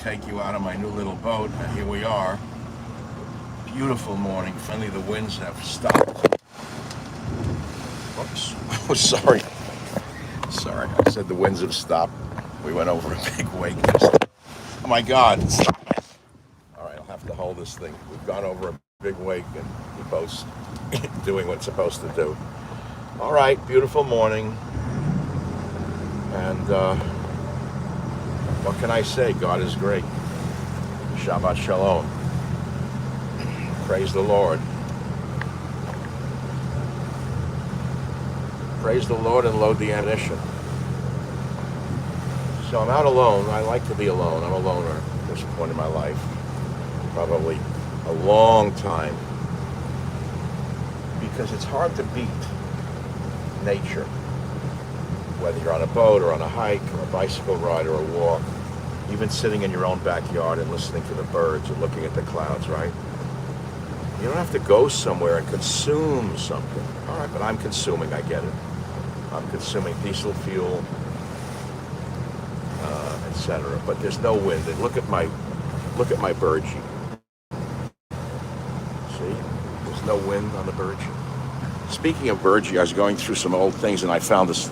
take you out on my new little boat, and here we are. Beautiful morning. Finally, the winds have stopped. Oops. Oh, sorry. Sorry. I said the winds have stopped. We went over a big wake. Oh my God. Stop. All right, I'll have to hold this thing. We've gone over a big wake, and the boat's doing what it's supposed to do. All right, beautiful morning. And what can I say? God is great. Shabbat Shalom. Praise the Lord. Praise the Lord and load the ammunition. So I'm out alone. I like to be alone. I'm a loner at this point in my life. Probably a long time. Because it's hard to beat nature. Whether you're on a boat or on a hike or a bicycle ride or a walk. Even sitting in your own backyard and listening to the birds or looking at the clouds, right? You don't have to go somewhere and consume something. All right, but I'm consuming, I get it. I'm consuming diesel fuel, etc. But there's no wind. And look at my bird sheet. See? There's no wind on the bird sheet. Speaking of bird sheet, I was going through some old things and I found this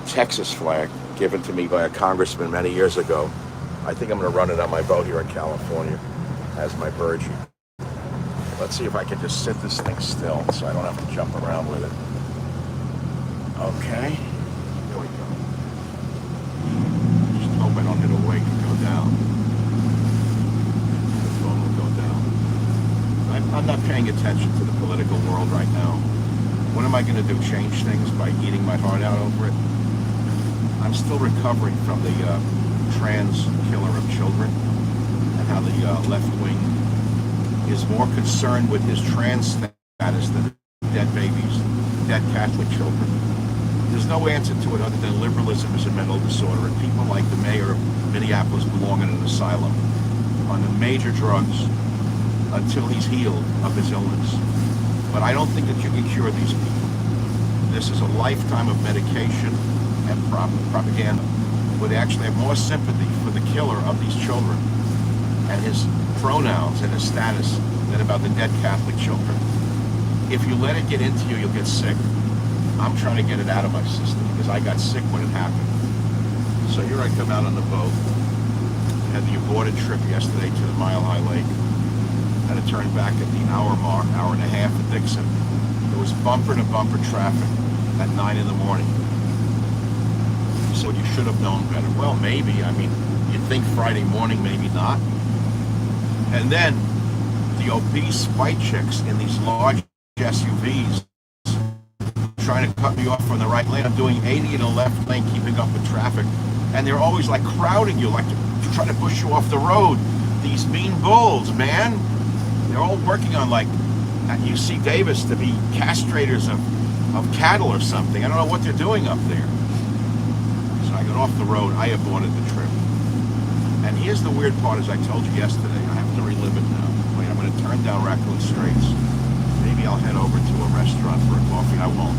Texas flag given to me by a congressman many years ago. I think I'm going to run it on my boat here in California as my bird sheet. Let's see if I can just sit this thing still so I don't have to jump around with it. Okay. Here we go. Just hope I don't hit a wake and go down. The phone will go down. I'm not paying attention to the political world right now. What am I going to do? Change things by eating my heart out over it? I'm still recovering from the trans killer of children and how the left wing is more concerned with his trans status than dead babies, dead Catholic children. There's no answer to it other than liberalism is a mental disorder, and people like the mayor of Minneapolis belong in an asylum on the major drugs until he's healed of his illness. But I don't think that you can cure these people. This is a lifetime of medication and propaganda, where they actually have more sympathy for the killer of these children and his pronouns and his status than about the dead Catholic children. If you let it get into you, you'll get sick. I'm trying to get it out of my system because I got sick when it happened. So here I come out on the boat. Had the aborted trip yesterday to the Mile High Lake. Had to turn back at the hour mark, hour and a half to Dixon. There was bumper to bumper traffic at 9 in the morning. So you should have known better. Well, maybe. I mean, you'd think Friday morning, maybe not. And then the obese white chicks in these large SUVs trying to cut me off from the right lane. I'm doing 80 in the left lane, keeping up with traffic. And they're always like crowding you, like to try to push you off the road. These mean bulls, man. They're all working on like UC Davis to be castrators of cattle or something. I don't know what they're doing up there. So I got off the road. I aborted the trip. And here's the weird part, as I told you yesterday. I have to relive it now. Wait, I'm going to turn down Raccoon Straits. Maybe I'll head over to a restaurant for a coffee. I won't.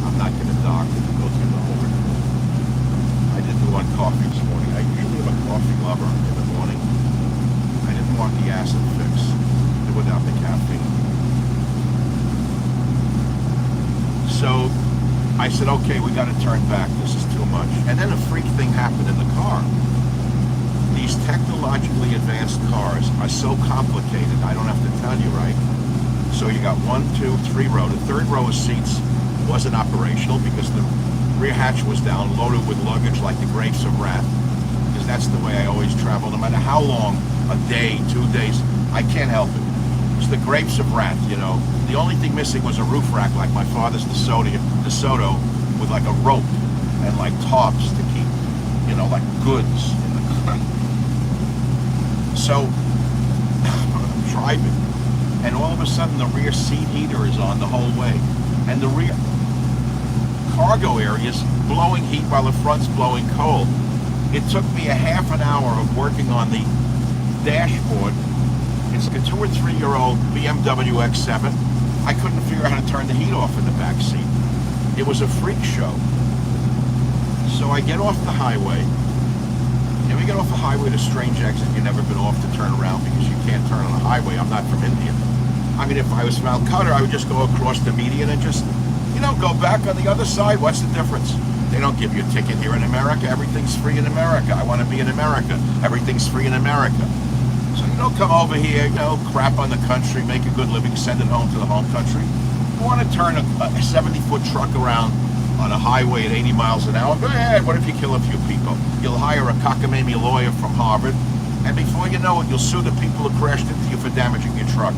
I'm not going to dock and go through the whole rigmarole. I didn't want coffee this morning. I usually am a coffee lover in the morning. I didn't want the acid fix without the caffeine. So I said, okay, we got to turn back. This is too much. And then a freak thing happened in the car. These technologically advanced cars are so complicated, I don't have to tell you, right? So you got 1, 2, 3 row. The third row of seats wasn't operational because the rear hatch was down, loaded with luggage like the grapes of wrath. Because that's the way I always travel, no matter how long, a day, 2 days, I can't help it. It's the grapes of wrath, you know. The only thing missing was a roof rack like my father's DeSoto with like a rope and like tops to keep, you know, like goods in the car. So I'm driving, and all of a sudden the rear seat heater is on the whole way, and the rear cargo area is blowing heat while the front's blowing cold. It took me a half an hour of working on the dashboard. It's like a 2 or 3 year old BMW X7. I couldn't figure out how to turn the heat off in the back seat. It was a freak show. So I get off the highway, And we get off the highway to strange exit. You've never been off to turn around because you can't turn on a highway. I'm not from India. I mean, if I was from Calcutta, I would just go across the median and just, go back on the other side. What's the difference? They don't give you a ticket here in America. Everything's free in America. I want to be in America. Everything's free in America. So come over here, crap on the country, make a good living, send it home to the home country. You want to turn a 70-foot truck around on a highway at 80 miles an hour? Go ahead. What if you kill a few people? You'll hire a cockamamie lawyer from Harvard, and before you know it, you'll sue the people who crashed into you for damaging your truck.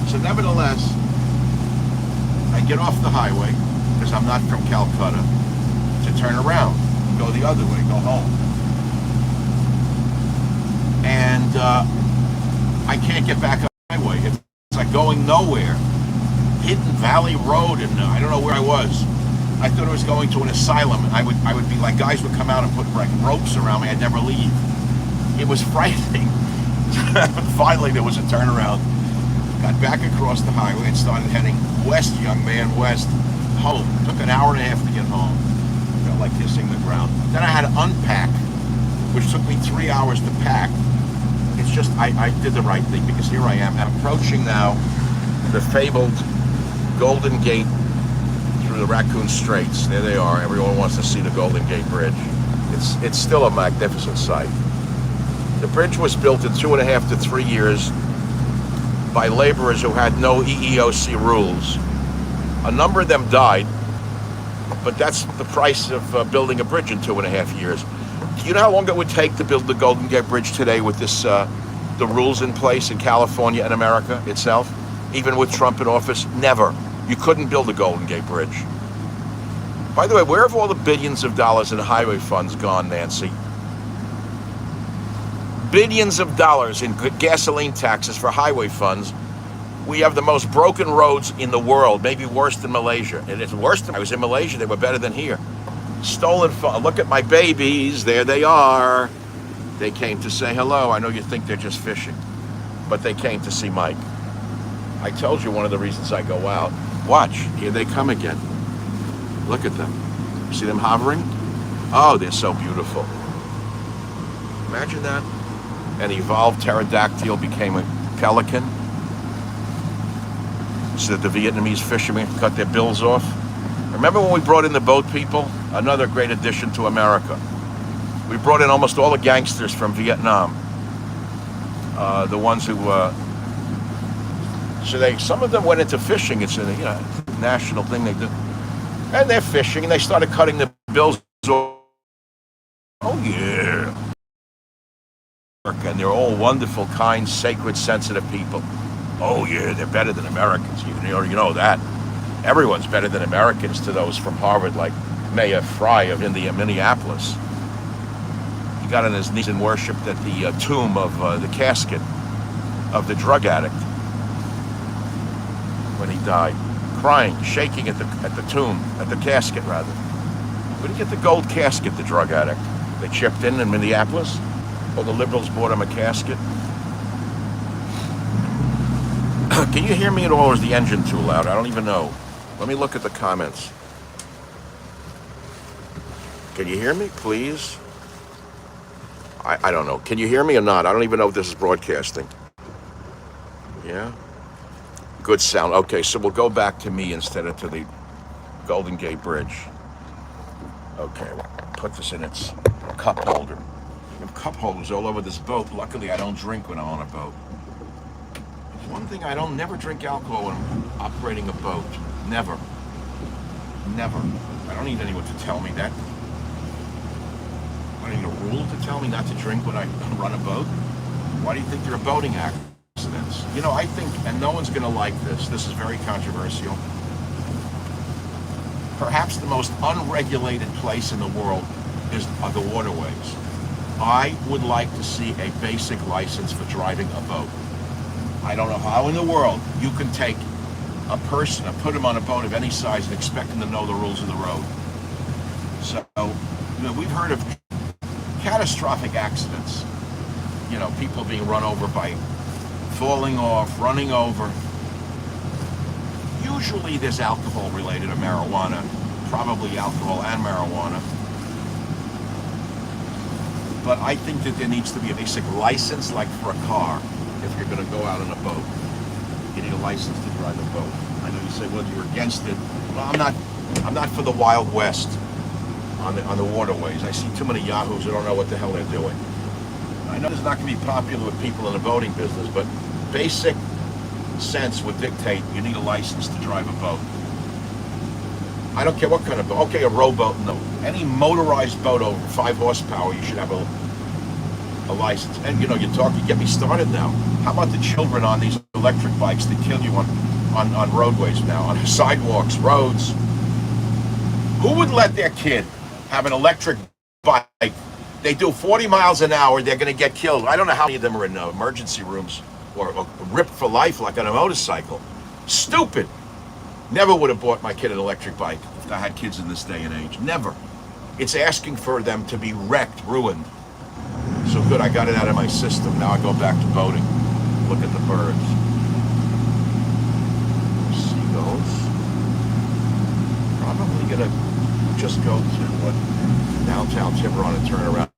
So nevertheless, I get off the highway, because I'm not from Calcutta, to turn around, go the other way, go home. And I can't get back on the highway. It's like going nowhere. Hidden Valley Road, and I don't know where I was. I thought I was going to an asylum, and I would be like, guys would come out and put like ropes around me. I'd never leave. It was frightening. Finally, there was a turnaround. Got back across the highway and started heading west, young man, west, home. Took an hour and a half to get home. Felt like kissing the ground. Then I had to unpack, which took me 3 hours to pack. It's just, I did the right thing, because here I am. I'm approaching now the fabled Golden Gate through the Raccoon Straits. There they are. Everyone wants to see the Golden Gate Bridge. It's still a magnificent sight. The bridge was built in 2.5 to 3 years by laborers who had no EEOC rules. A number of them died, but that's the price of building a bridge in 2.5 years. Do you know how long it would take to build the Golden Gate Bridge today with this the rules in place in California and America itself? Even with Trump in office, never. You couldn't build a Golden Gate Bridge. By the way, where have all the billions of dollars in highway funds gone, Nancy? Billions of dollars in gasoline taxes for highway funds. We have the most broken roads in the world, maybe worse than Malaysia. And it's worse than I was in Malaysia. They were better than here. Stolen funds. Look at my babies. There they are. They came to say hello. I know you think they're just fishing, but they came to see Mike. I told you one of the reasons I go out. Watch. Here they come again. Look at them. See them hovering? Oh, they're so beautiful. Imagine that. An evolved pterodactyl became a pelican, so that the Vietnamese fishermen cut their bills off. Remember when we brought in the boat people? Another great addition to America. We brought in almost all the gangsters from Vietnam. The ones who, some of them went into fishing. It's a national thing they do. And they're fishing, and they started cutting the bills off. Oh yeah. And they're all wonderful, kind, sacred, sensitive people. Oh yeah, they're better than Americans. You know that. Everyone's better than Americans to those from Harvard, like Mayor Fry of Minneapolis. He got on his knees and worshipped at the tomb of the casket of the drug addict when he died, crying, shaking at the tomb, at the casket rather. Where did he get the gold casket, the drug addict? They chipped in Minneapolis. Or the liberals bought him a casket. Can you hear me at all, or is the engine too loud? I don't even know. Let me look at the comments. Can you hear me, please? I don't know. Can you hear me or not? I don't even know if this is broadcasting. Yeah? Good sound. Okay, so we'll go back to me instead of to the Golden Gate Bridge. Okay, we'll put this in its cup holder. We have cup holders all over this boat. Luckily, I don't drink when I'm on a boat. One thing, I don't never drink alcohol when I'm operating a boat. Never. Never. I don't need anyone to tell me that. I don't need a rule to tell me not to drink when I run a boat. Why do you think there are boating accidents? I think, and no one's going to like this, this is very controversial. Perhaps the most unregulated place in the world are the waterways. I would like to see a basic license for driving a boat. I don't know how in the world you can take a person and put him on a boat of any size and expect him to know the rules of the road. So, we've heard of catastrophic accidents. People being run over by falling off, running over. Usually there's alcohol related or marijuana, probably alcohol and marijuana. But I think that there needs to be a basic license, like for a car, if you're going to go out on a boat. You need a license to drive a boat. I know you say, well, you're against it. Well, I'm not for the Wild West on the waterways. I see too many yahoos who don't know what the hell they're doing. I know this is not going to be popular with people in the boating business, but basic sense would dictate you need a license to drive a boat. I don't care what kind of boat. Okay, a rowboat, no. Any motorized boat over 5 horsepower, you should have a license. And you get me started now. How about the children on these electric bikes that kill you on roadways now, on sidewalks, roads? Who would let their kid have an electric bike? They do 40 miles an hour, they're going to get killed. I don't know how many of them are in emergency rooms or ripped for life like on a motorcycle. Stupid. Never would have bought my kid an electric bike if I had kids in this day and age. Never. It's asking for them to be wrecked, ruined. So good, I got it out of my system. Now I go back to boating. Look at the birds. Seagulls. Probably gonna just go to downtown Tiburon and turn around.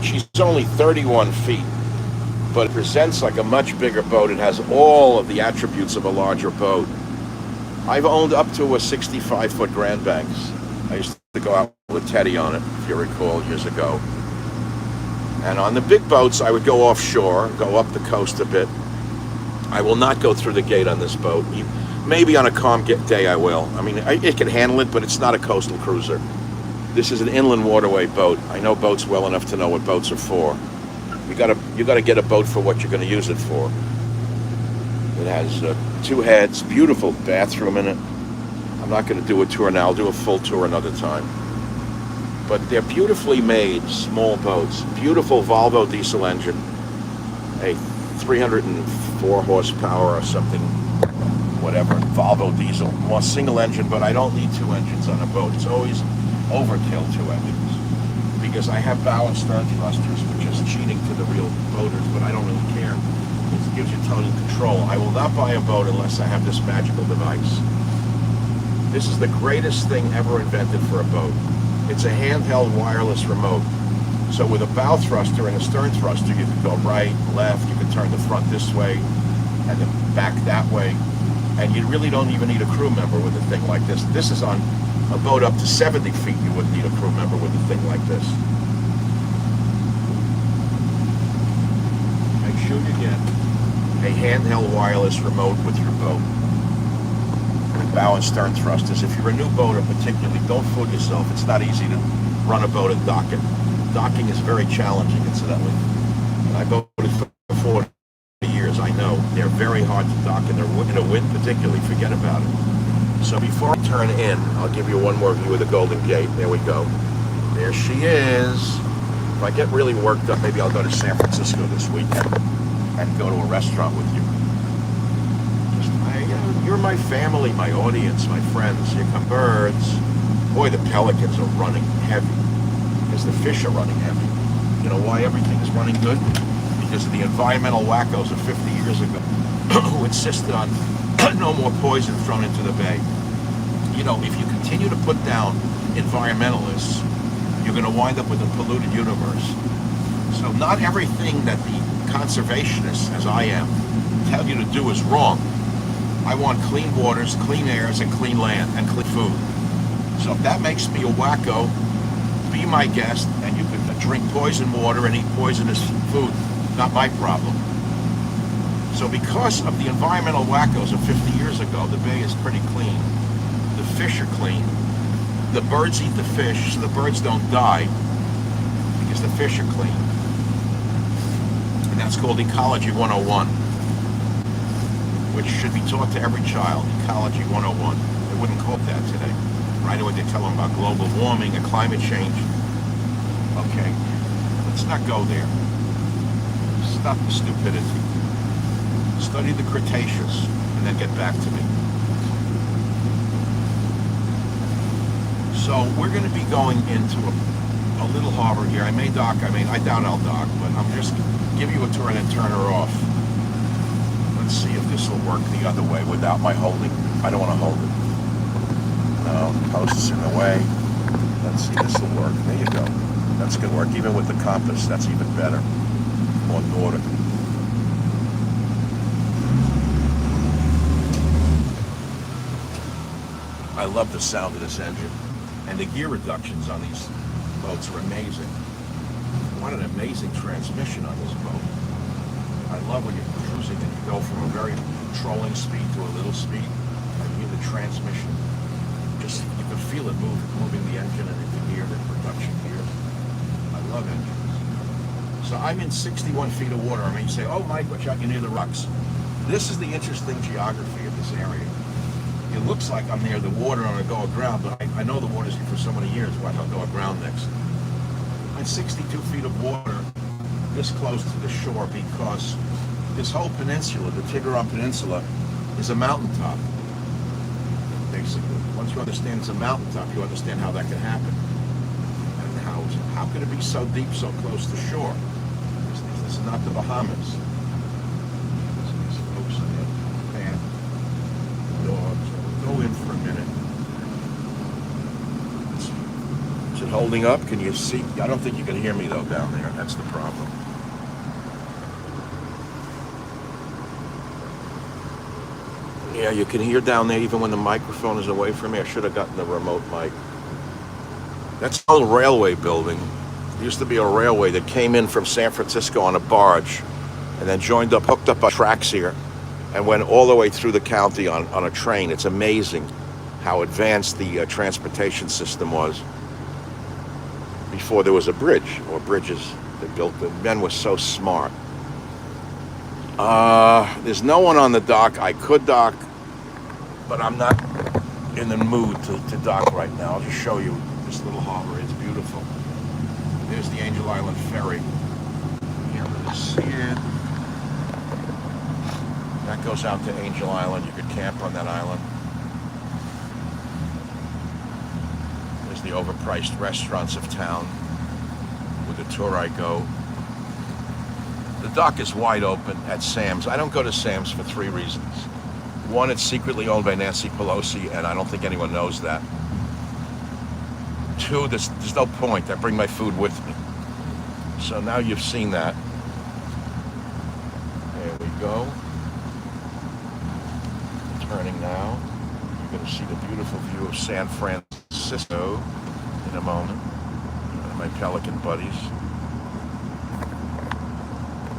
She's only 31 feet, but it presents like a much bigger boat. It has all of the attributes of a larger boat. I've owned up to a 65-foot Grand Banks. I used to go out with Teddy on it, if you recall, years ago. And on the big boats, I would go offshore, go up the coast a bit. I will not go through the gate on this boat. Maybe on a calm day I will. I mean, it can handle it, but it's not a coastal cruiser. This is an inland waterway boat. I know boats well enough to know what boats are for. You gotta get a boat for what you're gonna use it for. It has 2 heads, beautiful bathroom in it. I'm not gonna do a tour now. I'll do a full tour another time. But they're beautifully made, small boats. Beautiful Volvo diesel engine, a 304 horsepower or something, whatever. Volvo diesel, more single engine, but I don't need 2 engines on a boat. It's always overkill 2 engines, because I have bow and stern thrusters, which is cheating to the real boaters, but I don't really care. It gives you total control. I will not buy a boat unless I have this magical device. This is the greatest thing ever invented for a boat. It's a handheld wireless remote. So with a bow thruster and a stern thruster, you can go right, left, you can turn the front this way and the back that way, and you really don't even need a crew member with a thing like this. This is on a boat up to 70 feet, you wouldn't need a crew member with a thing like this. Make sure you get a handheld wireless remote with your boat. With bow and stern thrusters. If you're a new boater particularly, don't fool yourself. It's not easy to run a boat and dock it. Docking is very challenging, incidentally. And I boated for 40 years, I know. They're very hard to dock, and in a wind particularly, forget about it. So before I turn in, I'll give you one more view of the Golden Gate. There we go. There she is. If I get really worked up, maybe I'll go to San Francisco this weekend and go to a restaurant with you. You're my family, my audience, my friends. Here come birds. Boy, the pelicans are running heavy, because the fish are running heavy. You know why everything is running good? Because of the environmental wackos of 50 years ago who insisted on no more poison thrown into the bay. You know, if you continue to put down environmentalists, you're going to wind up with a polluted universe. So not everything that the conservationists, as I am, tell you to do is wrong. I want clean waters, clean airs, and clean land, and clean food. So if that makes me a wacko, be my guest, and you can drink poison water and eat poisonous food. Not my problem. So because of the environmental wackos of 50 years ago, the bay is pretty clean. The fish are clean. The birds eat the fish, so the birds don't die, because the fish are clean. And that's called Ecology 101, which should be taught to every child. Ecology 101. They wouldn't call it that today. Right away they tell them about global warming and climate change. Okay, Let's not go there. Stop the stupidity. Study the Cretaceous and then get back to me. So we're going to be going into a little harbor here. I doubt I'll dock, but I'm just give you a tour and then turn her off. Let's see if this will work the other way without my holding. I don't want to hold it. No, the post's in the way. Let's see, this will work. There you go. That's going to work. Even with the compass, that's even better. More Nordic. I love the sound of this engine. And the gear reductions on these boats are amazing. What an amazing transmission on this boat. I love when you're cruising and you go from a very trolling speed to a little speed. And you hear the transmission. Just, you can feel it moving the engine, and you can hear the production gears. I love engines. So I'm in 61 feet of water. I mean, you say, oh Mike, watch out, you near the rocks. This is the interesting geography of this area. It looks like I'm near the water and I go aground, but I know the water's here for so many years. Why don't I go aground next? I'm 62 feet of water this close to the shore because this whole peninsula, the Tiburon Peninsula, is a mountaintop. Basically, once you understand it's a mountaintop, you understand how that can happen. And how could it be so deep, so close to shore? This is not the Bahamas. These folks in there, man, dogs. Go in for a minute. Is it holding up? Can you see? I don't think you can hear me though down there. That's the problem. Yeah, you can hear down there even when the microphone is away from me. I should have gotten the remote mic. That's an old railway building. There used to be a railway that came in from San Francisco on a barge and then hooked up on tracks here and went all the way through the county on a train. It's amazing how advanced the transportation system was before there was a bridge or bridges that built them. Men were so smart. There's no one on the dock. I could dock, but I'm not in the mood to dock right now. I'll just show you this little harbor. It's beautiful. There's the Angel Island Ferry. You can't really see it. That goes out to Angel Island. You could camp on that island. There's the overpriced restaurants of town. With the tour I go. The dock is wide open at Sam's. I don't go to Sam's for 3 reasons. One, it's secretly owned by Nancy Pelosi, and I don't think anyone knows that. 2, there's no point. I bring my food with me. So now you've seen that. There we go. Turning now. You're going to see the beautiful view of San Francisco in a moment. My Pelican buddies.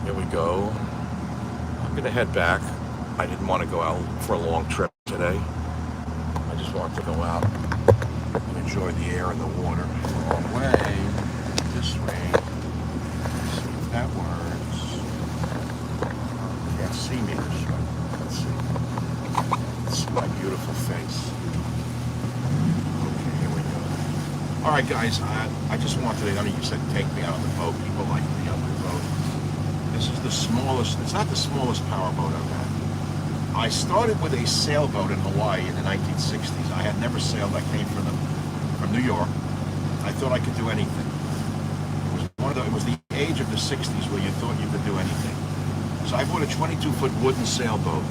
Here we go. I'm going to head back. I didn't want to go out for a long trip today. I just wanted to go out and enjoy the air and the water. Wrong way. This way. Let's see if that works. Can't see me this way. Let's see. Let's see my beautiful face. Okay, here we go. All right, guys. I just wanted to, you said take me out on the boat. People like me on the boat. This is the smallest, it's not the smallest powerboat I've had. I started with a sailboat in Hawaii in the 1960s. I had never sailed. I came from New York. I thought I could do anything. It was the age of the 60s where you thought you could do anything. So I bought a 22-foot wooden sailboat.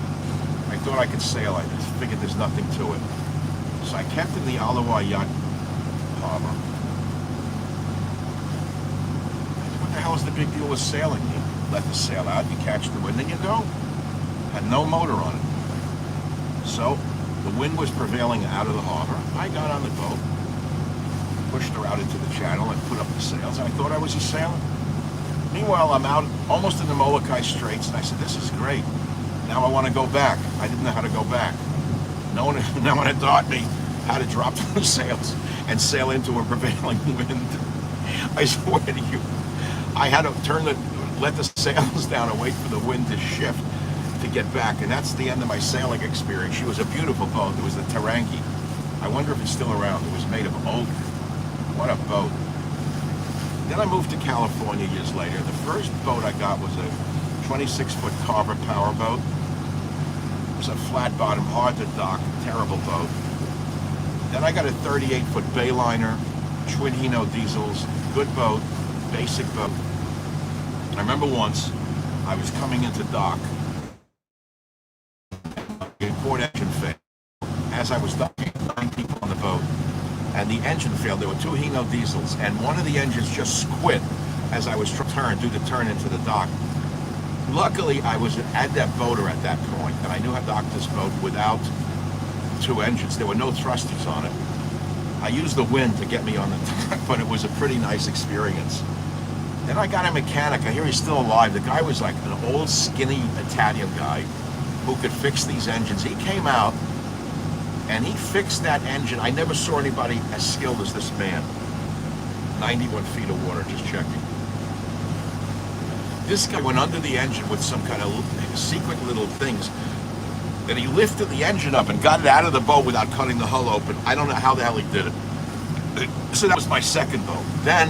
I thought I could sail. I just figured there's nothing to it. So I kept in the Alawa Yacht Harbor. What the hell is the big deal with sailing? You let the sail out, you catch the wind, and you go. Had no motor on it. So the wind was prevailing out of the harbor. I got on the boat, pushed her out into the channel, and put up the sails. I thought I was a sailor. Meanwhile, I'm out almost in the Molokai Straits, and I said, this is great. Now I want to go back. I didn't know how to go back. No one had taught me how to drop the sails and sail into a prevailing wind. I swear to you, I had to let the sails down and wait for the wind to shift to get back, and that's the end of my sailing experience. She was a beautiful boat. It was the Tarangi. I wonder if it's still around. It was made of oak. What a boat. Then I moved to California years later. The first boat I got was a 26-foot Carver power boat. It was a flat bottom, hard to dock, terrible boat. Then I got a 38-foot Bayliner, twin Hino diesels, good boat, basic boat. I remember once I was coming into dock, the port engine failed. As I was docking, 9 people on the boat, and the engine failed. There were 2 Hino diesels, and one of the engines just quit as I was trying to do the turn into the dock. Luckily, I was at that boater at that point, and I knew how to dock this boat without 2 engines. There were no thrusters on it. I used the wind to get me on the dock, but it was a pretty nice experience. Then I got a mechanic. I hear he's still alive. The guy was like an old, skinny Italian guy who could fix these engines. He came out, and he fixed that engine. I never saw anybody as skilled as this man. 91 feet of water, just checking. This guy went under the engine with some kind of secret little things. Then he lifted the engine up and got it out of the boat without cutting the hull open. I don't know how the hell he did it. So that was my second boat. Then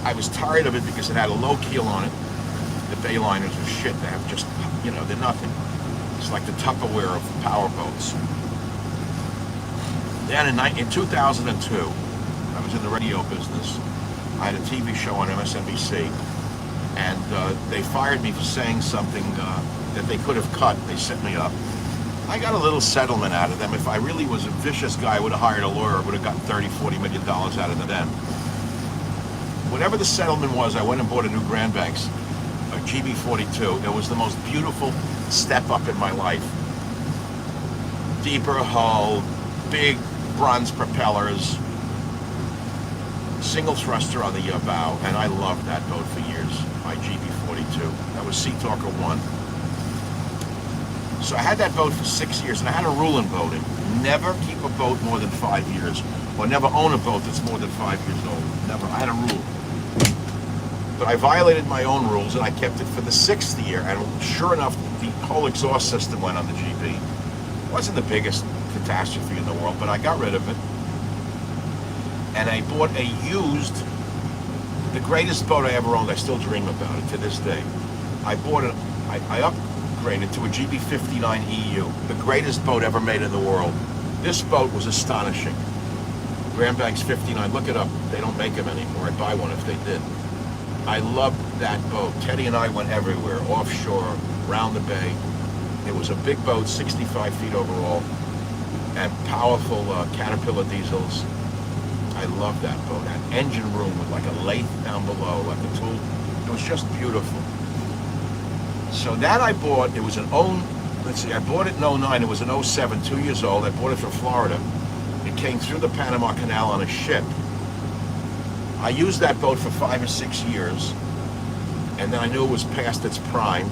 I was tired of it because it had a low keel on it. The Bayliners are shit. They have just, you know, they're nothing. It's like the Tupperware of power boats. Then in 2002, I was in the radio business. I had a TV show on MSNBC, and they fired me for saying something that they could have cut. They set me up. I got a little settlement out of them. If I really was a vicious guy, I would have hired a lawyer. I would have gotten $30-40 million out of them. Whatever the settlement was, I went and bought a new Grand Banks, a GB42. It was the most beautiful step up in my life. Deeper hull, big bronze propellers, single thruster on the bow, and I loved that boat for years, my GB42. That was Sea Talker 1. So I had that boat for 6 years, and I had a rule in boating. Never keep a boat more than 5 years, or never own a boat that's more than 5 years old. Never. I had a rule. But I violated my own rules, and I kept it for the 6th year, and sure enough, the whole exhaust system went on the GB. It wasn't the biggest catastrophe in the world, but I got rid of it. And I bought a used, the greatest boat I ever owned. I still dream about it to this day. I bought it, I upgraded to a GB59 EU, the greatest boat ever made in the world. This boat was astonishing. Grand Banks 59, look it up. They don't make them anymore. I'd buy one if they did. I loved that boat. Teddy and I went everywhere, offshore, around the bay. It was a big boat, 65 feet overall, and powerful Caterpillar diesels. I loved that boat. It had engine room with like a lathe down below, like a tool. It was just beautiful. So that I bought, it was an I bought it in 09, it was an 07, 2 years old. I bought it from Florida. It came through the Panama Canal on a ship. I used that boat for 5 or 6 years, and then I knew it was past its prime,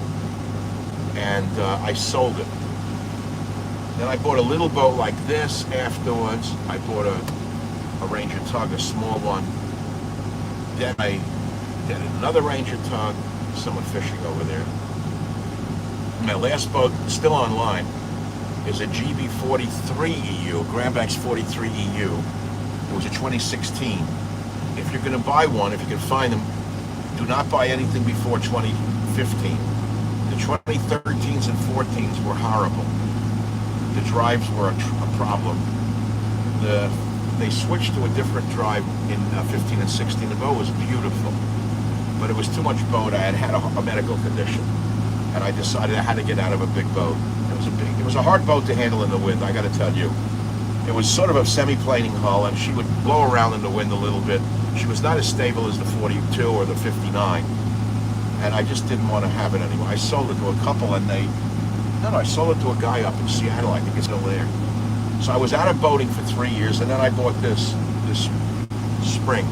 and I sold it. Then I bought a little boat like this afterwards. I bought a Ranger Tug, a small one. Then I did another Ranger Tug, someone fishing over there. My last boat, still online, is a GB43 EU, Grand Banks 43 EU. It was a 2016. If you're going to buy one, if you can find them, do not buy anything before 2015. The 2013s and 14s were horrible. The drives were a problem. They switched to a different drive in 15 and 16. The boat was beautiful, but it was too much boat. I had a medical condition, and I decided I had to get out of a big boat. It was a hard boat to handle in the wind, I got to tell you. It was sort of a semi-planing hull, and she would blow around in the wind a little bit. She was not as stable as the 42 or the 59, and I just didn't want to have it anymore. I sold it to a couple, and I sold it to a guy up in Seattle. I think it's still there. So I was out of boating for 3 years, and then I bought this spring,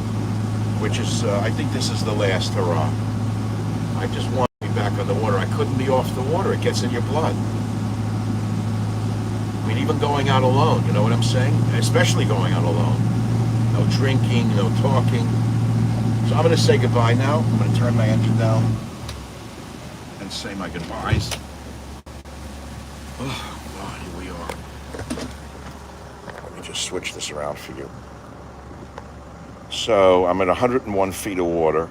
which is, I think this is the last hurrah. I just want to be back on the water. I couldn't be off the water. It gets in your blood. I mean, even going out alone, you know what I'm saying? Especially going out alone. No drinking, no talking. So I'm going to say goodbye now. I'm going to turn my engine down and say my goodbyes. Oh, God, here we are. Let me just switch this around for you. So I'm at 101 feet of water.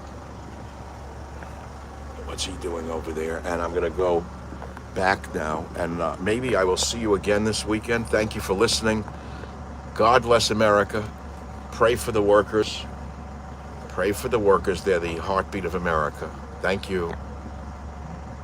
What's he doing over there? And I'm going to go back now. And maybe I will see you again this weekend. Thank you for listening. God bless America. Pray for the workers. Pray for the workers. They're the heartbeat of America. Thank you.